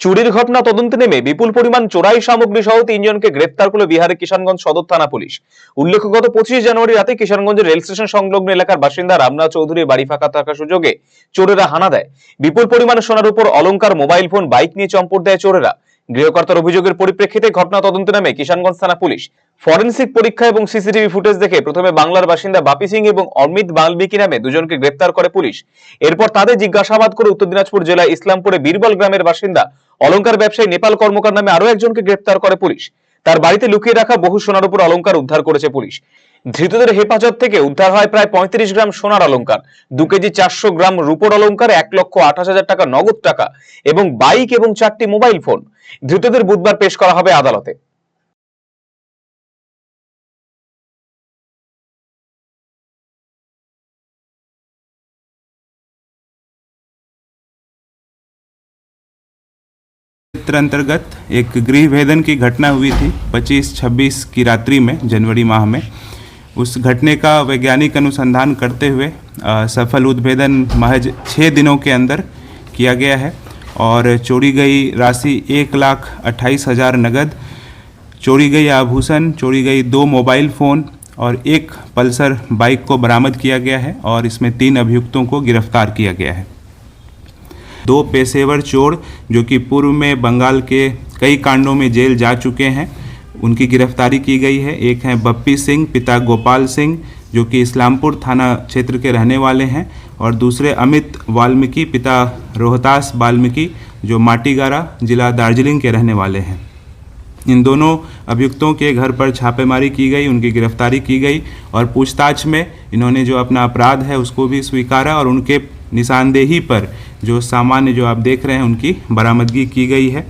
চুরির ঘটনা তদন্তে নেমে বিপুল পরিমাণ চোরাই সামগ্রী সহ 3 জনকে গ্রেফতার করল বিহারের কিষানগঞ্জ সদর থানা পুলিশ। উল্লেখ্য, গত 25 জানুয়ারি রাতে কিষানগঞ্জের রেল স্টেশন সংলগ্ন এলাকার বাসিন্দা রামনাথ চৌধুরীর বাড়ি ফাঁকা থাকার সুযোগে চোরেরা হানা দেয়। বিপুল পরিমাণে সোনার উপর অলংকার, মোবাইল ফোন, বাইক নিয়ে চম্পট দেয় চোরেরা। গৃহকর্তার অভিযোগের পরিপ্রেক্ষিতে ঘটনা তদন্তে নামে কিষানগঞ্জ থানা পুলিশ। ফরেনসিক পরীক্ষা এবং সিসিটিভি ফুটেজ দেখে প্রথমে বাংলার বাসিন্দা বাপি সিং এবং অমিত বাল্মীকি নামে দুজনকে গ্রেফতার করে পুলিশ। এরপর তাদের জিজ্ঞাসাবাদ করে উত্তর দিনাজপুর জেলার ইসলামপুরে বীরবল গ্রামের বাসিন্দা অলংকার ব্যবসায়ী নেপাল কর্মকার নামে আরো একজনকে গ্রেফতার করে পুলিশ। তার বাড়িতে লুকিয়ে রাখা বহু সোনার উপর অলংকার উদ্ধার করেছে পুলিশ। ধৃতদের হেফাজত থেকে উদ্ধার হয় প্রায় 35 গ্রাম সোনার অলংকার, 2 কেজি 400 গ্রাম রূপোর অলংকার, 1,28,000 টাকা নগদ টাকা এবং বাইক এবং 4টি মোবাইল ফোন। ধৃতদের বুধবার পেশ করা হবে আদালতে। चित्र अंतर्गत एक गृह भेदन की घटना हुई थी 25-26 की रात्रि में, जनवरी माह में। उस घटने का वैज्ञानिक अनुसंधान करते हुए सफल उद्भेदन महज 6 दिनों के अंदर किया गया है और चोरी गई राशि 1,28,000 नगद, चोरी गई आभूषण, चोरी गई 2 मोबाइल फ़ोन और 1 पल्सर बाइक को बरामद किया गया है और इसमें 3 अभियुक्तों को गिरफ्तार किया गया है। 2 पेशेवर चोर जो कि पूर्व में बंगाल के कई कांडों में जेल जा चुके हैं, उनकी गिरफ्तारी की गई है। एक हैं बप्पी सिंह पिता गोपाल सिंह जो कि इस्लामपुर थाना क्षेत्र के रहने वाले हैं, और दूसरे अमित वाल्मीकि पिता रोहतास वाल्मीकि जो माटीगारा जिला दार्जिलिंग के रहने वाले हैं। इन दोनों अभियुक्तों के घर पर छापेमारी की गई, उनकी गिरफ्तारी की गई और पूछताछ में इन्होंने जो अपना अपराध है उसको भी स्वीकारा और उनके निशानदेही पर जो सामान्य जो आप देख रहे हैं उनकी बरामदगी की गई है।